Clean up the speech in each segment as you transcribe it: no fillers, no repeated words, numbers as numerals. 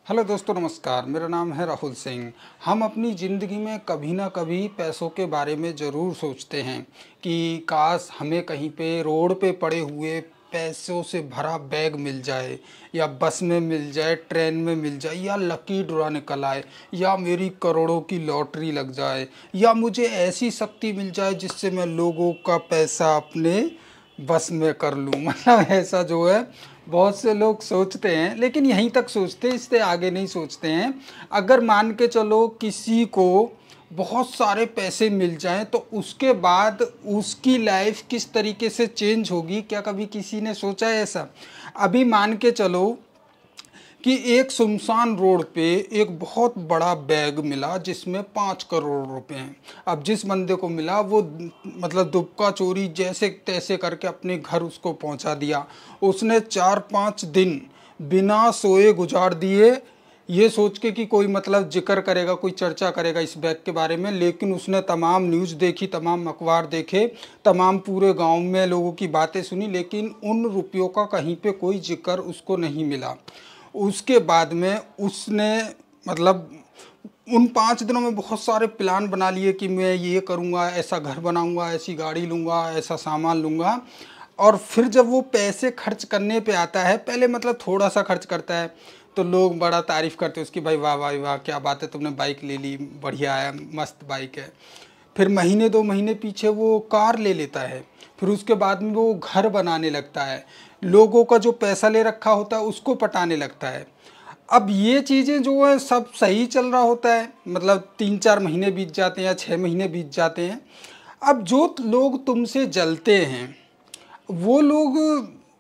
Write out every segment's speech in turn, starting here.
Hello दोस्तों, नमस्कार। मेरा नाम है राहुल सिंह। हम अपनी ज़िंदगी में कभी ना कभी पैसों के बारे में ज़रूर सोचते हैं कि काश हमें कहीं पे रोड पे पड़े हुए पैसों से भरा बैग मिल जाए, या बस में मिल जाए, ट्रेन में मिल जाए, या लकी ड्रॉ निकल आए, या मेरी करोड़ों की लॉटरी लग जाए, या मुझे ऐसी शक्ति मिल जाए जिससे मैं लोगों का पैसा अपने बस में कर लूँ। मतलब ऐसा जो है बहुत से लोग सोचते हैं, लेकिन यहीं तक सोचते हैं, इससे आगे नहीं सोचते हैं। अगर मान के चलो किसी को बहुत सारे पैसे मिल जाएं तो उसके बाद उसकी लाइफ किस तरीके से चेंज होगी, क्या कभी किसी ने सोचा है ऐसा? अभी मान के चलो कि एक सुनसान रोड पे एक बहुत बड़ा बैग मिला जिसमें 5 करोड़ रुपए हैं। अब जिस बंदे को मिला वो मतलब दुबका चोरी जैसे तैसे करके अपने घर उसको पहुंचा दिया। उसने 4-5 दिन बिना सोए गुजार दिए, ये सोच के कि कोई मतलब जिक्र करेगा, कोई चर्चा करेगा इस बैग के बारे में। लेकिन उसने तमाम न्यूज़ देखी, तमाम अखबार देखे, तमाम पूरे गांव में लोगों की बातें सुनी, लेकिन उन रुपयों का कहीं पे कोई जिक्र उसको नहीं मिला। उसके बाद में उसने मतलब उन 5 दिनों में बहुत सारे प्लान बना लिए कि मैं ये करूँगा, ऐसा घर बनाऊँगा, ऐसी गाड़ी लूँगा, ऐसा सामान लूँगा। और फिर जब वो पैसे खर्च करने पे आता है, पहले मतलब थोड़ा सा खर्च करता है तो लोग बड़ा तारीफ़ करते हैं उसकी, भाई वाह भाई वाह क्या बात है, तुमने बाइक ले ली, बढ़िया है, मस्त बाइक है। फिर महीने 2 महीने पीछे वो कार ले लेता है। फिर उसके बाद में वो घर बनाने लगता है, लोगों का जो पैसा ले रखा होता है उसको पटाने लगता है। अब ये चीज़ें जो है सब सही चल रहा होता है, मतलब 3-4 महीने बीत जाते हैं या 6 महीने बीत जाते हैं। अब जो लोग तुमसे जलते हैं वो लोग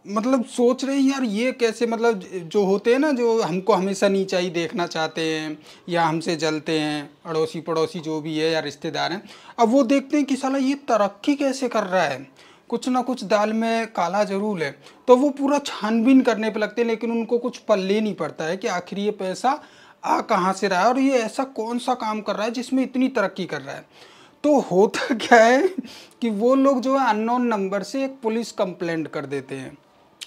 मतलब सोच रहे हैं यार ये कैसे, मतलब जो होते हैं ना, जो हमको हमेशा नीचा ही देखना चाहते हैं या हमसे जलते हैं, अड़ोसी पड़ोसी जो भी है या रिश्तेदार हैं। अब वो देखते हैं कि साला ये तरक्की कैसे कर रहा है, कुछ ना कुछ दाल में काला जरूर है, तो वो पूरा छानबीन करने पे लगते हैं। लेकिन उनको कुछ पल्ले नहीं पड़ता है कि आखिर ये पैसा आ कहाँ से रहा है और ये ऐसा कौन सा काम कर रहा है जिसमें इतनी तरक्की कर रहा है। तो होता क्या है कि वो लोग जो है अननोन नंबर से एक पुलिस कंप्लेंट कर देते हैं।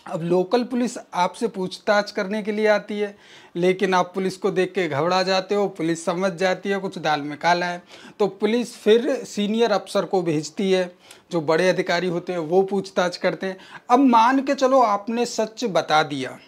अब लोकल पुलिस आपसे पूछताछ करने के लिए आती है, लेकिन आप पुलिस को देख के घबरा जाते हो, पुलिस समझ जाती है कुछ दाल में काला है। तो पुलिस फिर सीनियर अफसर को भेजती है, जो बड़े अधिकारी होते हैं वो पूछताछ करते हैं। अब मान के चलो आपने सच बता दिया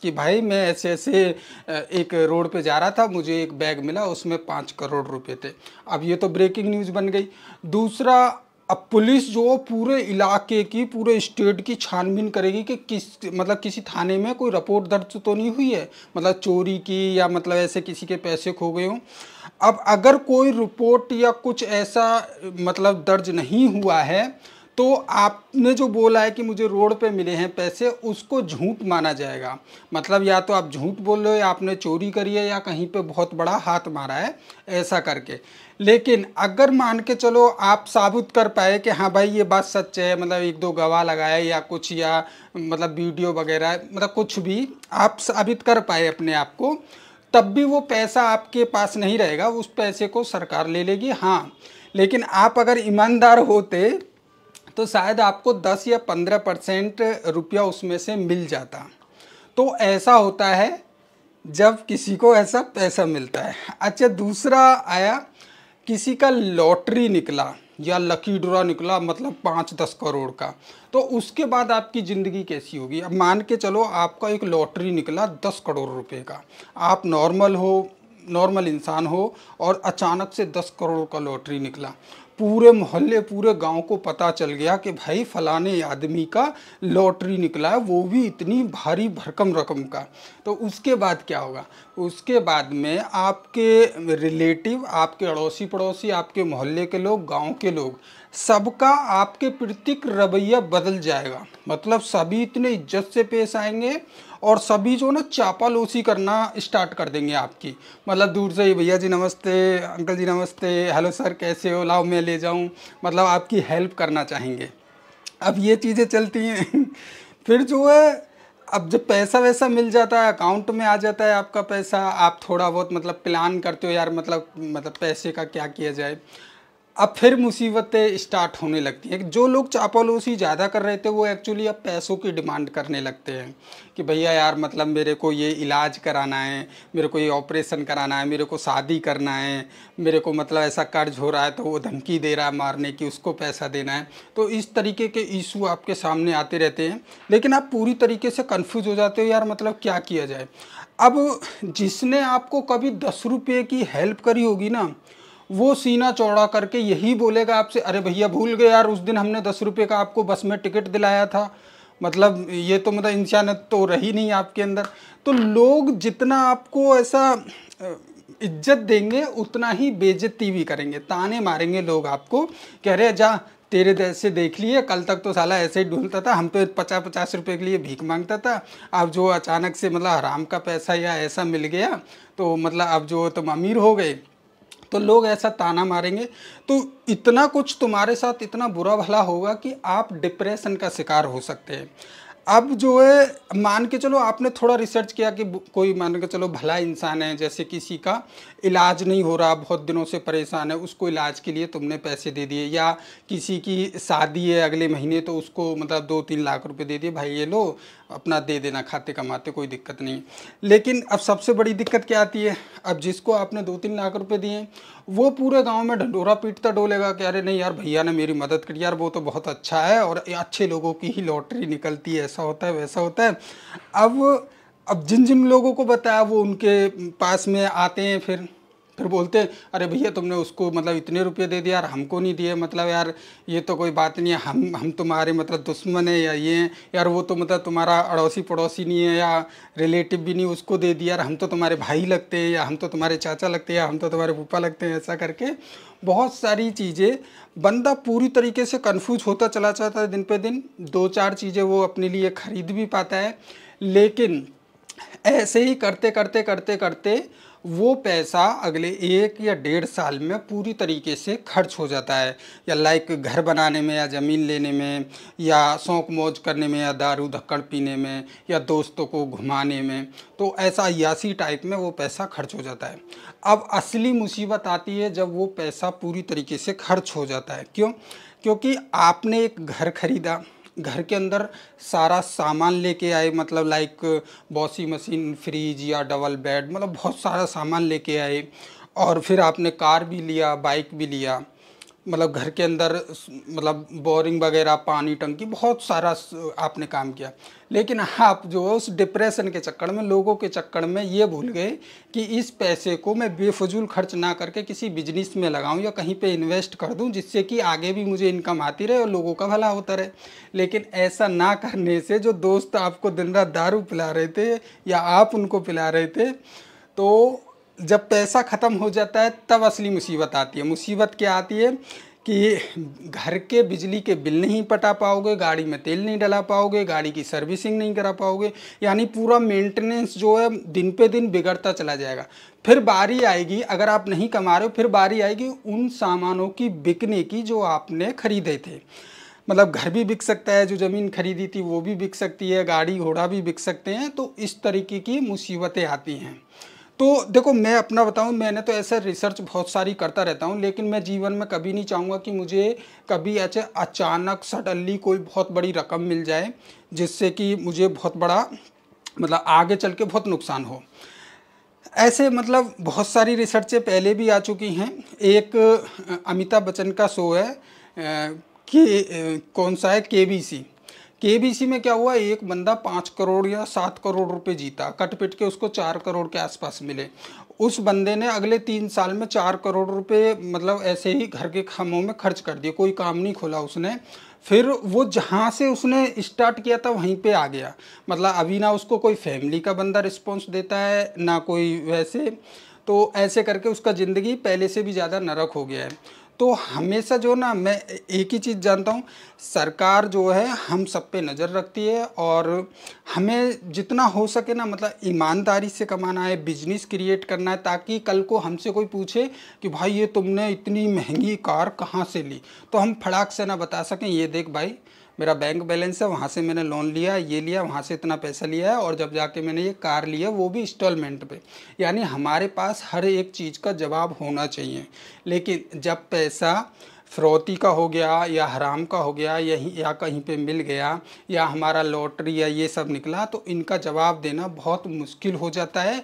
कि भाई मैं ऐसे ऐसे एक रोड पे जा रहा था, मुझे एक बैग मिला, उसमें 5 करोड़ रुपए थे। अब ये तो ब्रेकिंग न्यूज़ बन गई। दूसरा, अब पुलिस जो पूरे इलाके की, पूरे स्टेट की छानबीन करेगी कि मतलब किसी थाने में कोई रिपोर्ट दर्ज तो नहीं हुई है, मतलब चोरी की या मतलब ऐसे किसी के पैसे खो गए हों। अब अगर कोई रिपोर्ट या कुछ ऐसा मतलब दर्ज नहीं हुआ है तो आपने जो बोला है कि मुझे रोड पे मिले हैं पैसे, उसको झूठ माना जाएगा। मतलब या तो आप झूठ बोल रहे हो, या आपने चोरी करी है, या कहीं पे बहुत बड़ा हाथ मारा है ऐसा करके। लेकिन अगर मान के चलो आप साबित कर पाए कि हाँ भाई ये बात सच है, मतलब 1-2 गवाह लगाए या कुछ, या मतलब वीडियो वगैरह, मतलब कुछ भी आप साबित कर पाए अपने आप को, तब भी वो पैसा आपके पास नहीं रहेगा, उस पैसे को सरकार ले लेगी। हाँ, लेकिन आप अगर ईमानदार होते तो शायद आपको 10 या 15% रुपया उसमें से मिल जाता। तो ऐसा होता है जब किसी को ऐसा पैसा मिलता है। अच्छा, दूसरा आया, किसी का लॉटरी निकला या लकी ड्रॉ निकला, मतलब 5-10 करोड़ का, तो उसके बाद आपकी ज़िंदगी कैसी होगी? अब मान के चलो आपका एक लॉटरी निकला 10 करोड़ रुपए का, आप नॉर्मल इंसान हो और अचानक से 10 करोड़ का लॉटरी निकला। पूरे मोहल्ले, पूरे गांव को पता चल गया कि भाई फलाने आदमी का लॉटरी निकला है, वो भी इतनी भारी भरकम रकम का। तो उसके बाद क्या होगा? उसके बाद में आपके रिलेटिव, आपके अड़ोसी पड़ोसी, आपके मोहल्ले के लोग, गांव के लोग, सबका आपके प्रति रवैया बदल जाएगा। मतलब सभी इतने इज्जत से पेश आएंगे और सभी जो ना चापालोसी करना स्टार्ट कर देंगे आपकी। मतलब दूर से ही, भैया जी नमस्ते, अंकल जी नमस्ते, हेलो सर कैसे हो, लाओ मैं ले जाऊं, मतलब आपकी हेल्प करना चाहेंगे। अब ये चीज़ें चलती हैं। फिर जो है, अब जब पैसा वैसा मिल जाता है, अकाउंट में आ जाता है आपका पैसा, आप थोड़ा बहुत मतलब प्लान करते हो यार, मतलब पैसे का क्या किया जाए। अब फिर मुसीबतें स्टार्ट होने लगती हैं। जो लोग चापलूसी ज़्यादा कर रहे थे वो एक्चुअली अब पैसों की डिमांड करने लगते हैं कि भैया यार मतलब मेरे को ये इलाज कराना है, मेरे को ये ऑपरेशन कराना है, मेरे को शादी करना है, मेरे को मतलब ऐसा कर्ज हो रहा है तो वो धमकी दे रहा है मारने की, उसको पैसा देना है। तो इस तरीके के इशू आपके सामने आते रहते हैं, लेकिन आप पूरी तरीके से कन्फ्यूज हो जाते हो यार मतलब क्या किया जाए। अब जिसने आपको कभी 10 रुपये की हेल्प करी होगी ना, वो सीना चौड़ा करके यही बोलेगा आपसे, अरे भैया भूल गए यार उस दिन हमने 10 रुपये का आपको बस में टिकट दिलाया था। मतलब ये तो मतलब इंसानियत तो रही नहीं आपके अंदर। तो लोग जितना आपको ऐसा इज्जत देंगे उतना ही बेइज्जती भी करेंगे, ताने मारेंगे लोग आपको, कह रहे जा तेरे जैसे देख लिए, कल तक तो साला ऐसे ही ढूंढता था, हम पे 50-50 रुपए के लिए भीख मांगता था, अब जो अचानक से मतलब हराम का पैसा या ऐसा मिल गया तो मतलब अब जो तुम अमीर हो गए, तो लोग ऐसा ताना मारेंगे। तो इतना कुछ तुम्हारे साथ इतना बुरा भला होगा कि आप डिप्रेशन का शिकार हो सकते हैं। अब जो है मान के चलो आपने थोड़ा रिसर्च किया कि कोई मान के चलो भला इंसान है, जैसे किसी का इलाज नहीं हो रहा, बहुत दिनों से परेशान है, उसको इलाज के लिए तुमने पैसे दे दिए, या किसी की शादी है अगले महीने तो उसको मतलब 2-3 लाख रुपए दे दिए, भाई ये लो अपना दे देना खाते कमाते, कोई दिक्कत नहीं। लेकिन अब सबसे बड़ी दिक्कत क्या आती है, अब जिसको आपने 2-3 लाख रुपए दिए वो पूरे गांव में ढंढोरा पीटता डोलेगा कि अरे नहीं यार भैया ने मेरी मदद करी यार, वो तो बहुत अच्छा है और अच्छे लोगों की ही लॉटरी निकलती है, ऐसा होता है वैसा होता है। अब जिन जिन लोगों को बताया वो उनके पास में आते हैं, फिर बोलते हैं अरे भैया तुमने उसको मतलब इतने रुपए दे दिया यार, हमको नहीं दिए, मतलब यार ये तो कोई बात नहीं है, हम तुम्हारे मतलब दुश्मन है या ये हैं यार, वो तो मतलब तुम्हारा अड़ोसी पड़ोसी नहीं है या रिलेटिव भी नहीं, उसको दे दिया यार, हम तो तुम्हारे भाई लगते हैं, या हम तो तुम्हारे चाचा लगते हैं, या हम तो तुम्हारे फूफा लगते हैं। ऐसा करके बहुत सारी चीज़ें, बंदा पूरी तरीके से कन्फ्यूज होता चला जाता है दिन पे दिन। 2-4 चीज़ें वो अपने लिए खरीद भी पाता है, लेकिन ऐसे ही करते करते करते करते वो पैसा अगले 1 या 1.5 साल में पूरी तरीके से खर्च हो जाता है, या लाइक घर बनाने में, या ज़मीन लेने में, या शौक मौज करने में, या दारू धक्कड़ पीने में, या दोस्तों को घुमाने में। तो ऐसा अय्यासी टाइप में वो पैसा खर्च हो जाता है। अब असली मुसीबत आती है जब वो पैसा पूरी तरीके से खर्च हो जाता है। क्यों? क्योंकि आपने एक घर खरीदा, घर के अंदर सारा सामान लेके आए, मतलब लाइक वॉशिंग मशीन, फ्रिज या डबल बेड, मतलब बहुत सारा सामान लेके आए, और फिर आपने कार भी लिया, बाइक भी लिया, मतलब घर के अंदर मतलब बोरिंग वगैरह, पानी टंकी, बहुत सारा आपने काम किया। लेकिन आप जो है उस डिप्रेशन के चक्कर में, लोगों के चक्कर में ये भूल गए कि इस पैसे को मैं बेफजूल खर्च ना करके किसी बिजनेस में लगाऊं या कहीं पे इन्वेस्ट कर दूं, जिससे कि आगे भी मुझे इनकम आती रहे और लोगों का भला होता रहे। लेकिन ऐसा ना करने से जो दोस्त आपको दिन रात दारू पिला रहे थे या आप उनको पिला रहे थे, तो जब पैसा ख़त्म हो जाता है तब असली मुसीबत आती है। मुसीबत क्या आती है कि घर के बिजली के बिल नहीं पटा पाओगे, गाड़ी में तेल नहीं डला पाओगे, गाड़ी की सर्विसिंग नहीं करा पाओगे, यानी पूरा मेंटेनेंस जो है दिन पे दिन बिगड़ता चला जाएगा। फिर बारी आएगी, अगर आप नहीं कमा रहे हो, फिर बारी आएगी उन सामानों की बिकने की जो आपने खरीदे थे। मतलब घर भी बिक सकता है, जो ज़मीन खरीदी थी वो भी बिक सकती है, गाड़ी घोड़ा भी बिक सकते हैं। तो इस तरीके की मुसीबतें आती हैं। तो देखो मैं अपना बताऊं, मैंने तो ऐसा रिसर्च बहुत सारी करता रहता हूं, लेकिन मैं जीवन में कभी नहीं चाहूँगा कि मुझे कभी ऐसे अचानक सडनली कोई बहुत बड़ी रकम मिल जाए, जिससे कि मुझे बहुत बड़ा मतलब आगे चल के बहुत नुकसान हो। ऐसे मतलब बहुत सारी रिसर्चें पहले भी आ चुकी हैं। एक अमिताभ बच्चन का शो है कि कौन सा है, केबीसी। केबीसी में क्या हुआ, एक बंदा 5 करोड़ या 7 करोड़ रुपए जीता, कट पिट के उसको 4 करोड़ के आसपास मिले। उस बंदे ने अगले 3 साल में 4 करोड़ रुपए मतलब ऐसे ही घर के कामों में खर्च कर दिए, कोई काम नहीं खोला उसने। फिर वो जहाँ से उसने स्टार्ट किया था वहीं पे आ गया। मतलब अभी ना उसको कोई फैमिली का बंदा रिस्पॉन्स देता है, ना कोई वैसे। तो ऐसे करके उसका ज़िंदगी पहले से भी ज़्यादा नरक हो गया है। तो हमेशा जो ना, मैं एक ही चीज़ जानता हूँ, सरकार जो है हम सब पे नज़र रखती है, और हमें जितना हो सके ना मतलब ईमानदारी से कमाना है, बिजनेस क्रिएट करना है, ताकि कल को हमसे कोई पूछे कि भाई ये तुमने इतनी महंगी कार कहाँ से ली, तो हम फटाक से ना बता सकें ये देख भाई मेरा बैंक बैलेंस है, वहाँ से मैंने लोन लिया, ये लिया, वहाँ से इतना पैसा लिया है, और जब जाके मैंने ये कार लिया वो भी इंस्टॉलमेंट पे। यानी हमारे पास हर एक चीज़ का जवाब होना चाहिए। लेकिन जब पैसा फिरौती का हो गया या हराम का हो गया, या कहीं पे मिल गया, या हमारा लॉटरी या ये सब निकला, तो इनका जवाब देना बहुत मुश्किल हो जाता है,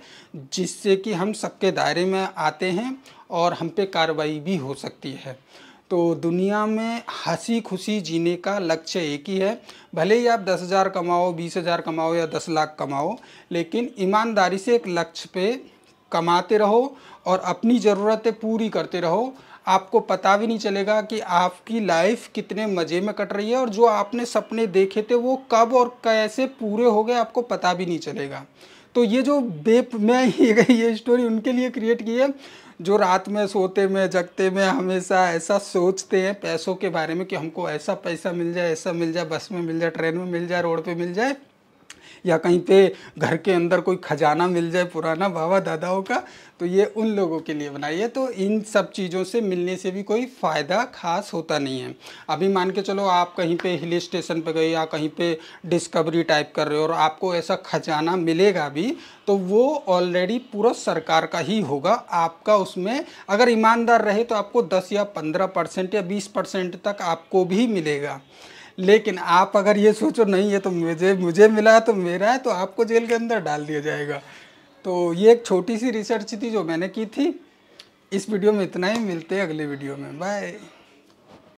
जिससे कि हम सबके दायरे में आते हैं और हम पे कार्रवाई भी हो सकती है। तो दुनिया में हंसी खुशी जीने का लक्ष्य एक ही है। भले ही आप 10,000 कमाओ, 20,000 कमाओ या 10 लाख कमाओ, लेकिन ईमानदारी से एक लक्ष्य पे कमाते रहो और अपनी ज़रूरतें पूरी करते रहो। आपको पता भी नहीं चलेगा कि आपकी लाइफ कितने मज़े में कट रही है, और जो आपने सपने देखे थे वो कब और कैसे पूरे हो गए आपको पता भी नहीं चलेगा। तो ये जो मैं ये स्टोरी उनके लिए क्रिएट की है जो रात में सोते में जगते में हमेशा ऐसा सोचते हैं पैसों के बारे में कि हमको ऐसा पैसा मिल जाए, ऐसा मिल जाए, बस में मिल जाए, ट्रेन में मिल जाए, रोड पे मिल जाए, या कहीं पे घर के अंदर कोई खजाना मिल जाए पुराना बाबा दादाओं का। तो ये उन लोगों के लिए बनाई है। तो इन सब चीज़ों से मिलने से भी कोई फ़ायदा खास होता नहीं है। अभी मान के चलो आप कहीं पे हिल स्टेशन पे गए या कहीं पे डिस्कवरी टाइप कर रहे हो और आपको ऐसा खजाना मिलेगा भी, तो वो ऑलरेडी पूरा सरकार का ही होगा। आपका उसमें अगर ईमानदार रहे तो आपको 10 या 15% या 20% तक आपको भी मिलेगा। लेकिन आप अगर ये सोचो नहीं, ये तो मुझे मिला है तो मेरा है, तो आपको जेल के अंदर डाल दिया जाएगा। तो ये एक छोटी सी रिसर्च थी जो मैंने की थी। इस वीडियो में इतना ही, मिलते हैं अगले वीडियो में, बाय।